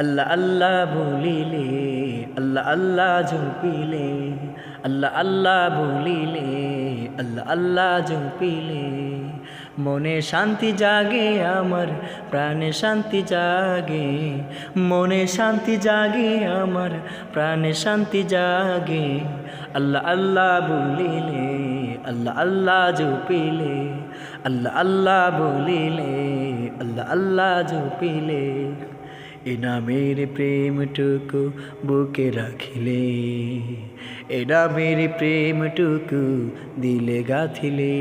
আল্লাহ আল্লাহ বলিলে, আল্লাহ আল্লাহ জপিলে, আল্লাহ আল্লাহ বলিলে, আল্লাহ আল্লাহ জপিলে, মনে শান্তি জাগে আমার, প্রাণে শান্তি জাগে, মনে শান্তি জাগে আমার, প্রাণে শান্তি জাগে। আল্লাহ আল্লাহ বলিলে, আল্লাহ আল্লাহ জপিলে, আল্লাহ আল্লাহ বলিলে, আল্লাহ আল্লাহ জপিলে, এ নামের প্রেমটুকু বুকে রাখিলে, এ নামের প্রেমটুকু দিলে গাথিলে।